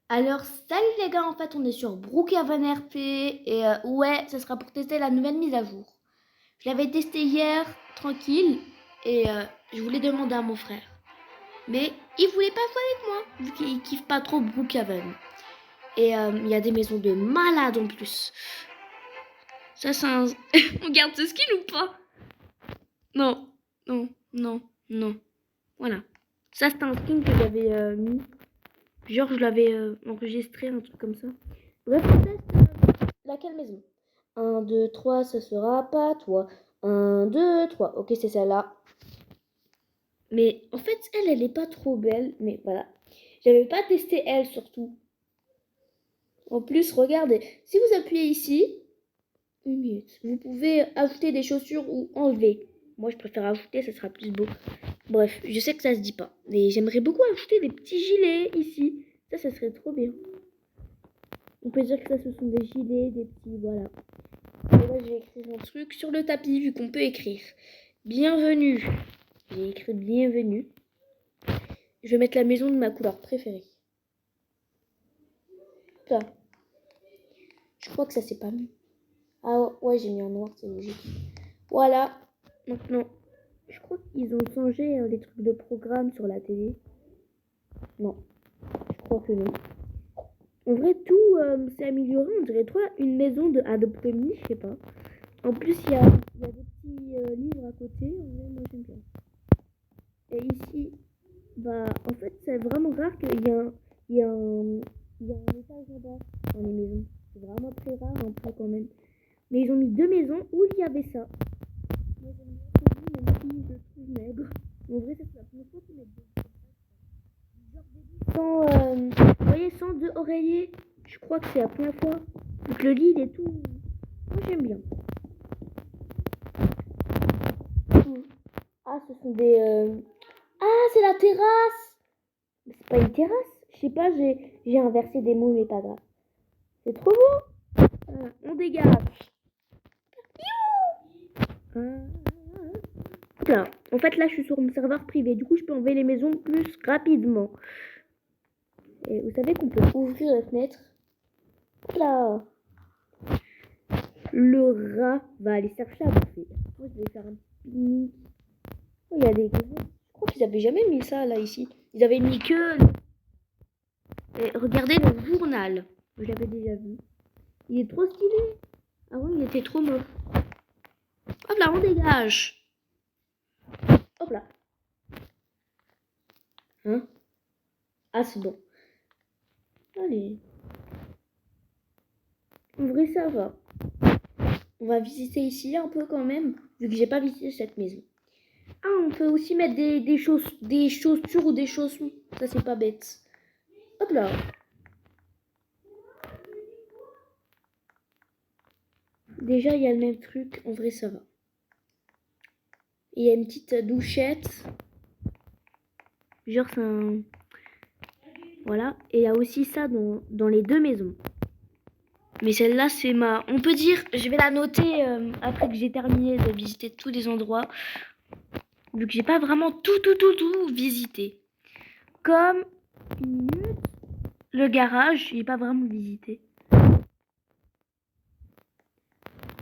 Alors, salut les gars, en fait, on est sur Brookhaven RP et ouais, ça sera pour tester la nouvelle mise à jour. Je l'avais testé hier, tranquille, et je voulais demander à mon frère. Mais il voulait pas jouer avec moi, vu qu'il kiffe pas trop Brookhaven. Et il y a des maisons de malades en plus. Ça, c'est un... On garde ce skin ou pas? Non, non, non, non. Voilà. Ça, c'est un skin que j'avais mis. Genre, je l'avais enregistré, un truc comme ça. Bref, on teste laquelle maison? Un 2 3 ça sera pas toi. Un 2 3 ok, c'est celle-là. Mais en fait, elle est pas trop belle. Mais voilà. J'avais pas testé elle surtout. En plus, regardez. Si vous appuyez ici, une minute, vous pouvez ajouter des chaussures ou enlever. Moi, je préfère ajouter, ça sera plus beau. Bref, je sais que ça se dit pas. Mais j'aimerais beaucoup ajouter des petits gilets ici. Ça serait trop bien. On peut dire que ça, ce sont des gilets, des petits, voilà. Et là, je vais écrire un truc sur le tapis, vu qu'on peut écrire. Bienvenue. J'ai écrit bienvenue. Je vais mettre la maison de ma couleur préférée. Là. Je crois que ça, c'est pas mieux. Ah ouais, j'ai mis en noir, c'est logique. Voilà. Maintenant, je crois qu'ils ont changé les trucs de programme sur la télé. Non, je crois que non. En vrai, tout s'est amélioré. On dirait trop une maison de Adobe Premiere, je sais pas. En plus, il y a des petits livres à côté. En vrai, moi, j'aime bien. Et ici, bah, en fait, c'est vraiment rare qu'il y a il y a un, il y a un étage en bas dans les maisons. C'est vraiment très rare, un peu quand même. Mais ils ont mis deux maisons où il y avait ça. Moi, j'aime bien celui, même si je le trouve maigre. En vrai, c'est la première fois qu'ils mettent des genre des lits sans, vous voyez, sans deux oreillers. Je crois que c'est la première fois. Donc le lit, il est tout. Moi, j'aime bien. Ah, ce sont des. Ah, c'est la terrasse! C'est pas une terrasse? Je sais pas, j'ai inversé des mots, mais pas grave. C'est trop beau! On dégage! Là. En fait, là, je suis sur mon serveur privé. Du coup, je peux enlever les maisons plus rapidement. Et vous savez qu'on peut ouvrir la fenêtre. Là. Le rat va aller chercher à bouffer. Moi, je vais faire un pique-nique. Oh, il y a des... Je crois qu'ils avaient jamais mis ça, là, ici. Ils avaient mis que... Et regardez le journal. Je l'avais déjà vu. Il est trop stylé. Ah ouais, il était trop moche. Hop là, on dégage. Hop là. Hein? Ah, c'est bon. Allez. En vrai, ça va. On va visiter ici un peu quand même, vu que j'ai pas visité cette maison. Ah, on peut aussi mettre des chaussures ou des chaussons. Ça, c'est pas bête. Hop là. Déjà, il y a le même truc. En vrai, ça va. Il y a une petite douchette. Genre, c'est un... Voilà. Et il y a aussi ça dans les deux maisons. Mais celle-là, c'est ma... On peut dire, je vais la noter après que j'ai terminé de visiter tous les endroits. Vu que j'ai pas vraiment tout visité. Comme le garage, j'ai pas vraiment visité.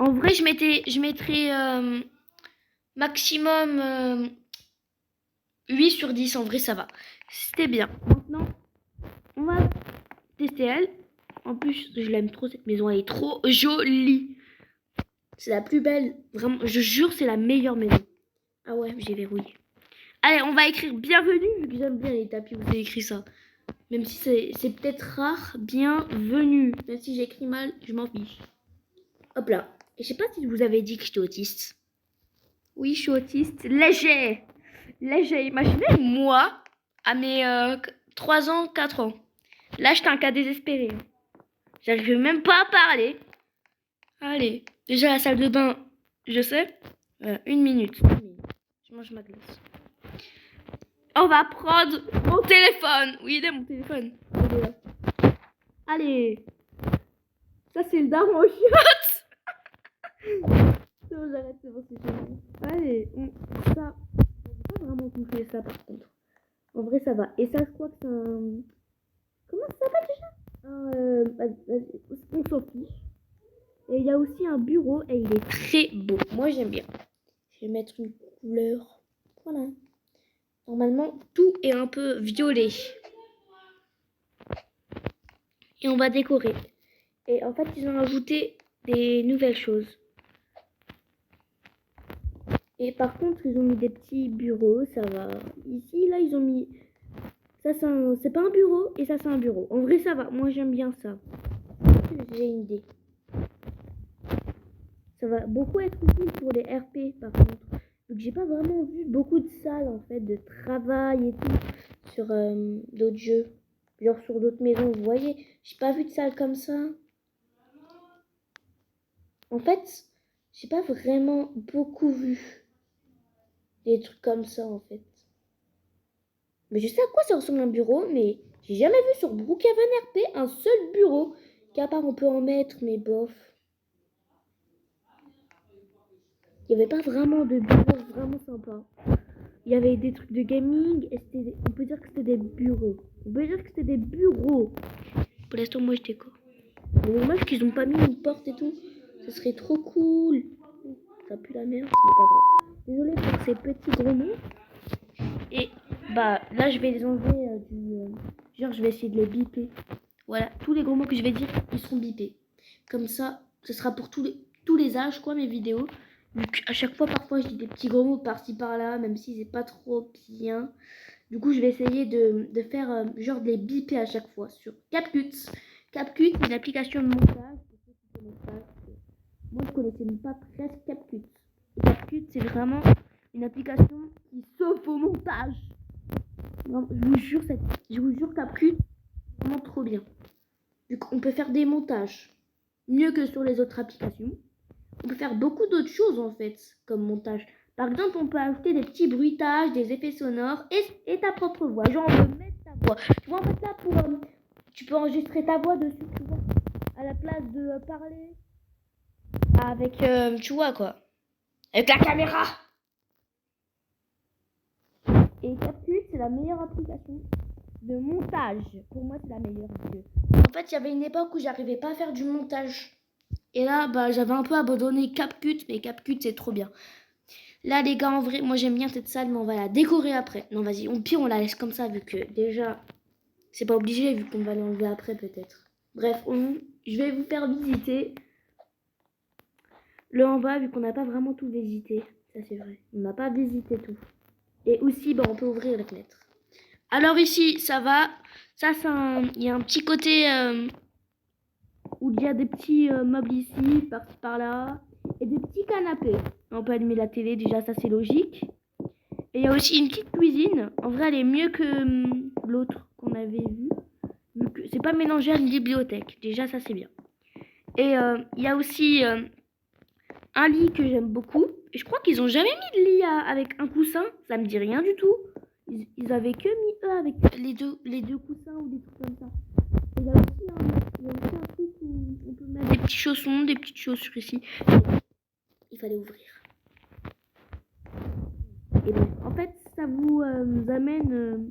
En vrai, je mettrais maximum 8 sur 10. En vrai, ça va. C'était bien. Maintenant, on va tester elle. En plus, je l'aime trop cette maison. Elle est trop jolie. C'est la plus belle. Vraiment, je jure, c'est la meilleure maison. Ah ouais, j'ai verrouillé. Allez, on va écrire bienvenue, vu que j'aime bien les tapis où c'est écrit ça. Même si c'est peut-être rare, bienvenue. Même si j'écris mal, je m'en fiche. Hop là. Et je sais pas si je vous avais dit que j'étais autiste. Oui, je suis autiste. Léger. Léger. Imaginez moi, à mes 3 ans, 4 ans. Là, j'étais un cas désespéré. J'arrive même pas à parler. Allez. Déjà, la salle de bain, je sais. 1 minute. Je mange ma glace. On va prendre mon téléphone. Oui, il est mon téléphone. Il est là. Allez. Ça, c'est le daron au chiotte. C'est bon, j'arrête, c'est bon, c'est fini. Allez, ça. On va pas vraiment toucher ça, par contre. En vrai, ça va. Et ça, je crois que c'est un... Comment ça s'appelle déjà? On s'en fiche. Et il y a aussi un bureau et il est très beau. Moi j'aime bien. Je vais mettre une couleur. Voilà. Normalement tout est un peu violet. Et on va décorer. Et en fait ils ont ajouté des nouvelles choses. Et par contre ils ont mis des petits bureaux. Ça va. Ici là ils ont mis... Ça c'est pas un bureau et ça c'est un bureau. En vrai ça va. Moi j'aime bien ça. J'ai une idée. Ça va beaucoup être utile pour les RP par contre. Donc j'ai pas vraiment vu beaucoup de salles en fait de travail et tout sur d'autres jeux. Genre sur d'autres maisons, vous voyez. J'ai pas vu de salle comme ça. En fait, j'ai pas vraiment beaucoup vu des trucs comme ça en fait. Mais je sais à quoi ça ressemble un bureau, mais j'ai jamais vu sur Brookhaven RP un seul bureau. Qu'à part on peut en mettre, mais bof. Il n'y avait pas vraiment de bureau vraiment sympa. Il y avait des trucs de gaming et on peut dire que c'était des bureaux. On peut dire que c'était des bureaux. Pour l'instant, moi, je décore. C'est dommage qu'ils n'ont pas mis une porte et tout. Ce serait trop cool. Ça pue la merde, mais pas grave. Désolée pour ces petits gros mots. Et bah là, je vais les enlever genre, je vais essayer de les biper. Voilà, tous les gros mots que je vais dire, ils seront bipés. Comme ça, ce sera pour tous les âges, quoi, mes vidéos. Donc, à chaque fois, parfois, je dis des petits gros mots par-ci, par-là, même si c'est pas trop bien. Du coup, je vais essayer de faire, genre, de les biper à chaque fois sur CapCut. CapCut, c'est une application de montage. Moi, je connaissais même pas presque CapCut. Et CapCut, c'est vraiment une application qui sauve au montage. Non, je vous jure CapCut, c'est vraiment trop bien. Vu qu'on peut faire des montages mieux que sur les autres applications. On peut faire beaucoup d'autres choses en fait comme montage. Par exemple, on peut ajouter des petits bruitages, des effets sonores et ta propre voix. Genre, on peut mettre ta voix. Tu vois, en fait, là, tu peux enregistrer ta voix dessus, tu vois, à la place de parler avec, tu vois quoi, avec la caméra. Et CapCut, c'est la meilleure application de montage. Pour moi, c'est la meilleure. En fait, il y avait une époque où j'arrivais pas à faire du montage. Et là, bah, j'avais un peu abandonné CapCut, mais CapCut, c'est trop bien. Là, les gars, en vrai, moi, j'aime bien cette salle, mais on va la décorer après. Non, vas-y, au pire, on la laisse comme ça, vu que déjà, c'est pas obligé, vu qu'on va l'enlever après, peut-être. Bref, je vais vous faire visiter le en bas, vu qu'on n'a pas vraiment tout visité. Ça, c'est vrai. On n'a pas visité tout. Et aussi, bah, on peut ouvrir les fenêtres. Alors ici, ça va. Ça, il y a un petit côté où il y a des petits meubles ici, par-ci, par-là. Et des petits canapés. On peut allumer la télé, déjà, ça, c'est logique. Et il y a aussi une petite cuisine. En vrai, elle est mieux que l'autre qu'on avait vu. Vu que c'est pas mélangé à une bibliothèque. Déjà, ça, c'est bien. Et il y a aussi un lit que j'aime beaucoup. Et je crois qu'ils ont jamais mis de lit avec un coussin. Ça me dit rien du tout. Ils avaient que mis eux avec les deux coussins ou des trucs comme ça. Et il y a aussi un truc où on peut mettre des petits chaussons, des petites chaussures ici. Il fallait ouvrir. Et bref, en fait, ça vous amène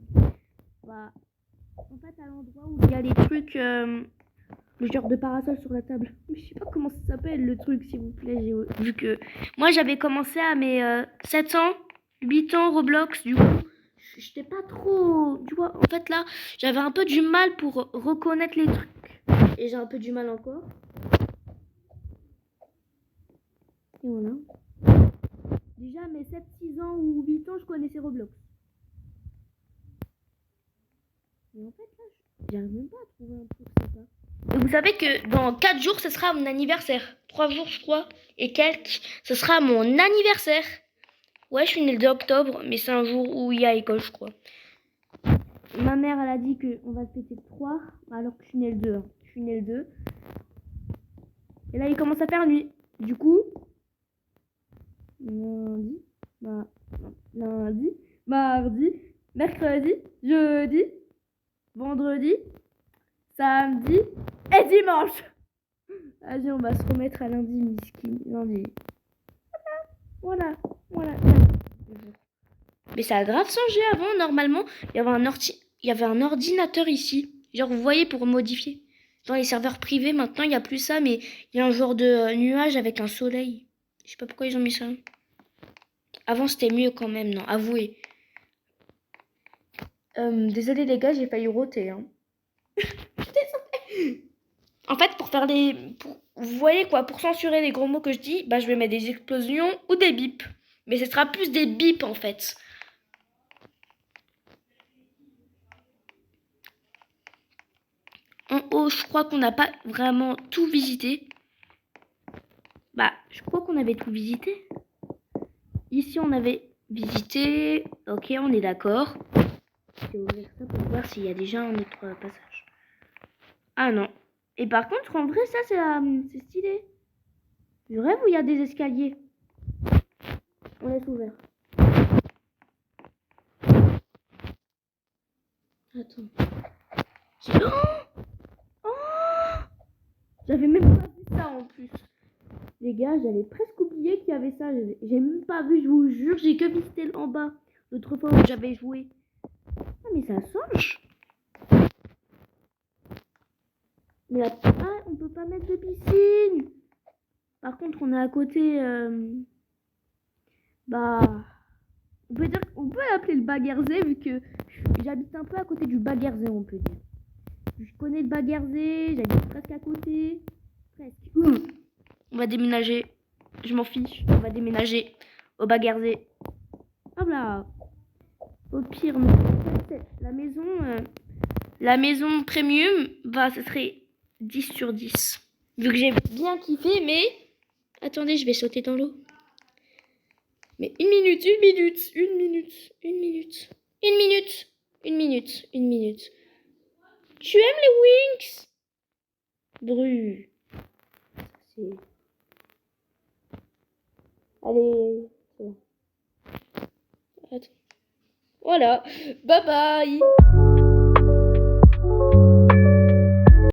en fait, à l'endroit où il y a les trucs, le genre de parasol sur la table. Je sais pas comment ça s'appelle le truc, s'il vous plaît. Vu que moi, j'avais commencé à mes 7 ans, 8 ans Roblox, du coup. J'étais pas trop... Tu vois, en fait, là, j'avais un peu du mal pour reconnaître les trucs. Et j'ai un peu du mal encore. Et voilà. Déjà, à mes 7, 6 ans ou 8 ans, je connaissais Roblox. Mais en fait, là, j'arrive même pas à trouver un truc sympa. Et vous savez que dans 4 jours, ce sera mon anniversaire. 3 jours, je crois. Et quelques, ce sera mon anniversaire. Ouais, je suis née le 2 octobre, mais c'est un jour où il y a école, je crois. Ma mère, elle a dit qu'on va se fêter le 3, alors que je suis née le 2. Hein. Je suis née le 2. Et là, il commence à faire nuit. Du coup, lundi, mardi, mercredi, jeudi, vendredi, samedi et dimanche. Vas-y, on va se remettre à lundi, miskin. Lundi. Voilà. Mais ça a grave changé avant, normalement. Il y avait un ordinateur ici. Genre, vous voyez, pour modifier. Dans les serveurs privés, maintenant, il n'y a plus ça, mais il y a un genre de nuage avec un soleil. Je sais pas pourquoi ils ont mis ça. Avant, c'était mieux quand même, non, avouez. Désolé les gars, j'ai failli roter. Hein. En fait, pour faire les... vous voyez quoi, pour censurer les gros mots que je dis, bah je vais mettre des explosions ou des bips. Mais ce sera plus des bips en fait. En haut, je crois qu'on n'a pas vraiment tout visité. Bah, je crois qu'on avait tout visité. Ici, on avait visité. Ok, on est d'accord. Je vais ouvrir ça pour voir s'il y a déjà un autre passage. Ah non. Et par contre, en vrai, ça, c'est stylé. Je rêve où il y a des escaliers. On laisse ouvert. Attends. Oh, j'avais même pas vu ça en plus. Les gars, j'avais presque oublié qu'il y avait ça. J'ai même pas vu, je vous jure. J'ai que visité en bas. L'autre fois où j'avais joué. Ah, mais ça change. Mais là, ah, on peut pas mettre de piscine. Par contre, on est à côté. Bah. On peut dire, on peut l'appeler le Baguerzé vu que j'habite un peu à côté du Baguerzé, on peut dire. Je connais le Baguerzé, j'habite presque à côté. Presque. On va déménager. Je m'en fiche. On va déménager au Baguerzé. Hop là. Au pire, non. La maison premium, bah, ce serait 10 sur 10. Vu que j'ai bien kiffé, mais... Attendez, je vais sauter dans l'eau. Mais une minute. Tu aimes les Winx? Bru. Allez. Attends. Voilà. Bye bye.